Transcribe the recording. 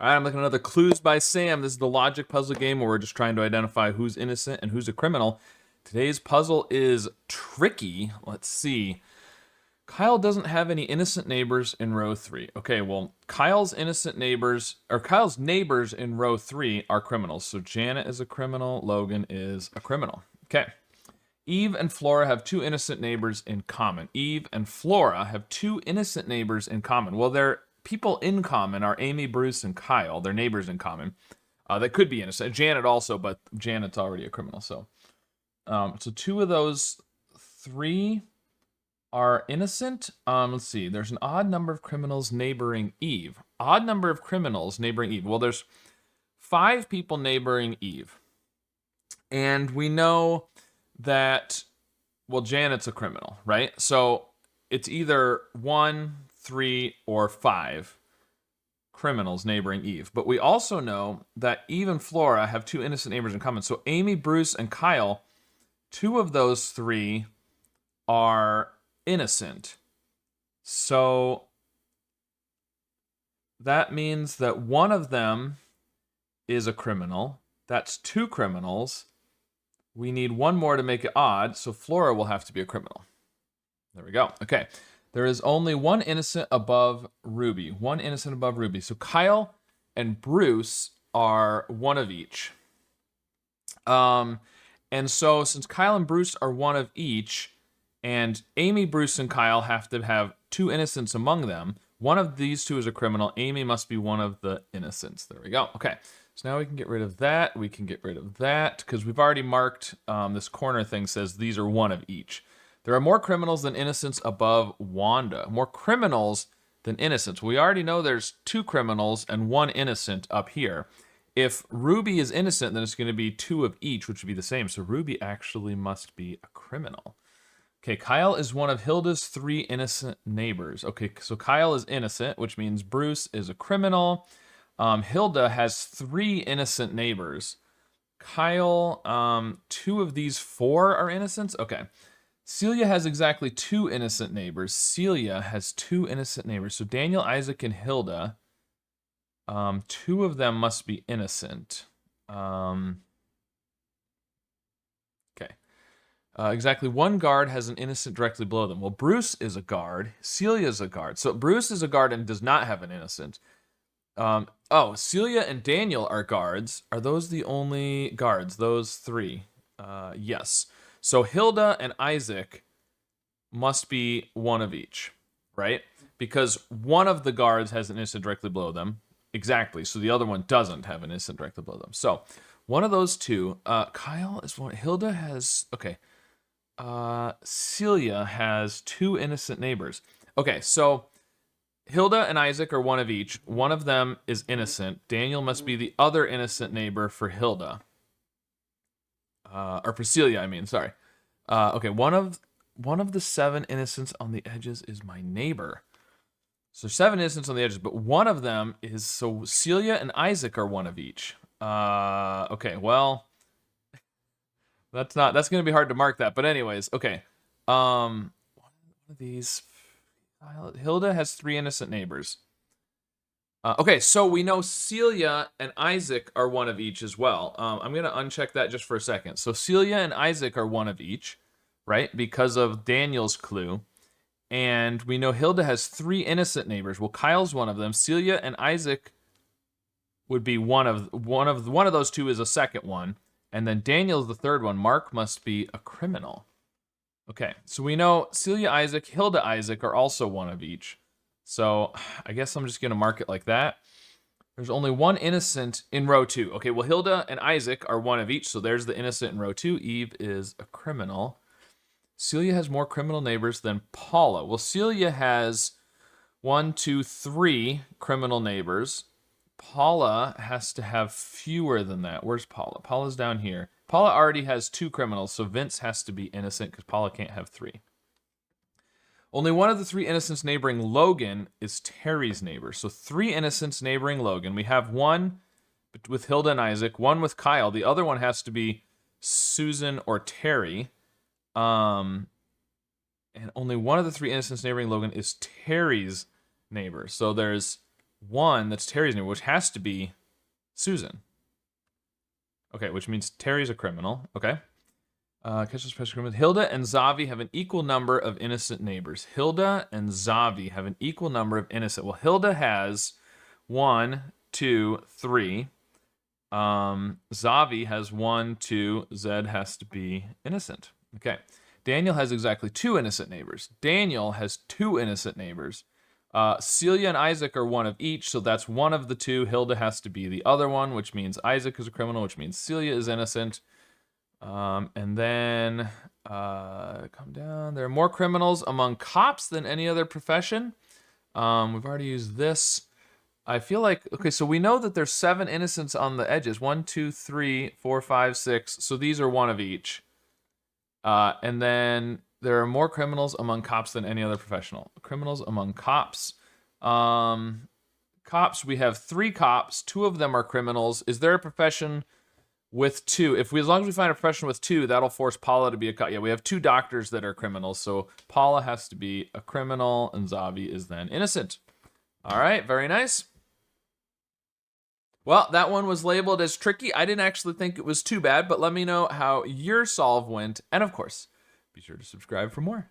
All right, I'm looking at another Clues by Sam. This is the logic puzzle game where we're just trying to identify who's innocent and who's a criminal. Today's puzzle is tricky. Let's see. Kyle doesn't have any innocent neighbors in row 3. Okay, well, Kyle's neighbors in row 3 are criminals. So Janet is a criminal, Logan is a criminal. Okay. Eve and Flora have two innocent neighbors in common. Eve and Flora have two innocent neighbors in common. Well, their people in common are Amy, Bruce, and Kyle. They're neighbors in common. That could be innocent. Janet also, but Janet's already a criminal. So two of those three are innocent. Let's see. There's an odd number of criminals neighboring Eve. Odd number of criminals neighboring Eve. Well, there's 5 people neighboring Eve. And we know that, well, Janet's a criminal, right? So it's either 1, 3, or 5 criminals neighboring Eve. But we also know that Eve and Flora have two innocent neighbors in common. So Amy, Bruce, and Kyle, 2 of those 3 are innocent. So that means that one of them is a criminal. That's 2 criminals. We need one more to make it odd, so Flora will have to be a criminal. There we go. Okay. There is only one innocent above Ruby. One innocent above Ruby. So Kyle and Bruce are one of each. And so since Kyle and Bruce are one of each, and Amy, Bruce, and Kyle have to have 2 innocents among them, one of these 2 is a criminal. Amy must be one of the innocents. There we go. Okay. So now we can get rid of that. We can get rid of that because we've already marked this corner thing says these are one of each. There are more criminals than innocents above Wanda. More criminals than innocents. We already know there's 2 criminals and 1 innocent up here. If Ruby is innocent, then it's going to be 2 of each, which would be the same. So Ruby actually must be a criminal. Okay, Kyle is one of Hilda's 3 innocent neighbors. Okay, so Kyle is innocent, which means Bruce is a criminal. Hilda has 3 innocent neighbors. Kyle, 2 of these 4 are innocents? Okay. Celia has exactly 2 innocent neighbors. Celia has 2 innocent neighbors. So Daniel, Isaac, and Hilda, 2 of them must be innocent. Okay. Exactly 1 guard has an innocent directly below them. Well, Bruce is a guard. Celia is a guard. So Bruce is a guard and does not have an innocent. Celia and Daniel are guards. Are those the only guards? Those 3? Yes. So Hilda and Isaac must be one of each, right? Because one of the guards has an innocent directly below them. Exactly. So the other one doesn't have an innocent directly below them. So one of those 2. Kyle is one. Hilda has. Okay. Celia has 2 innocent neighbors. Okay. So Hilda and Isaac are one of each. One of them is innocent. Daniel must be the other innocent neighbor for Hilda. Or for Celia, I mean, sorry. Okay, one of the 7 innocents on the edges is my neighbor. So 7 innocents on the edges, but one of them is, so Celia and Isaac are one of each. Okay, well, that's going to be hard to mark that, but anyways, okay. One of these, Hilda has 3 innocent neighbors. Okay, so we know Celia and Isaac are one of each as well. I'm going to uncheck that just for a second. So Celia and Isaac are one of each, right? Because of Daniel's clue. And we know Hilda has 3 innocent neighbors. Well, Kyle's one of them. Celia and Isaac would be one of those 2 is a second one. And then Daniel's the third one. Mark must be a criminal. Okay, so we know Celia, Isaac, Hilda, Isaac are also one of each. So I guess I'm just going to mark it like that. There's only 1 innocent in row 2. Okay, well, Hilda and Isaac are one of each, so there's the innocent in row 2. Eve is a criminal. Celia has more criminal neighbors than Paula. Well, Celia has 1, 2, 3 criminal neighbors. Paula has to have fewer than that. Where's Paula? Paula's down here. Paula already has 2 criminals, so Vince has to be innocent because Paula can't have 3. Only one of the 3 innocents neighboring Logan is Terry's neighbor. So 3 innocents neighboring Logan. We have 1 with Hilda and Isaac, 1 with Kyle. The other one has to be Susan or Terry. And only one of the 3 innocents neighboring Logan is Terry's neighbor. So there's one that's Terry's neighbor, which has to be Susan. Okay, which means Terry's a criminal. Okay. Catch this pressure criminal. Hilda and Zavi have an equal number of innocent neighbors. Hilda and Zavi have an equal number of innocent. Well, Hilda has 1, 2, 3. Zavi has 1, 2. Zed has to be innocent. Okay. Daniel has exactly 2 innocent neighbors. Daniel has 2 innocent neighbors. Celia and Isaac are one of each, so that's one of the 2. Hilda has to be the other one, which means Isaac is a criminal, which means Celia is innocent. And then come down. There are more criminals among cops than any other profession. We've already used this. I feel like, okay, so we know that there's 7 innocents on the edges. 1, 2, 3, 4, 5, 6. So these are one of each. And then there are more criminals among cops than any other professional. Criminals among cops. Cops, we have 3 cops. 2 of them are criminals. Is there a profession with 2? As long as we find a profession with 2, that'll force Paula to be a cop. Yeah, we have 2 doctors that are criminals. So Paula has to be a criminal and Zavi is then innocent. All right, very nice. Well, that one was labeled as tricky. I didn't actually think it was too bad, but let me know how your solve went. And of course, be sure to subscribe for more.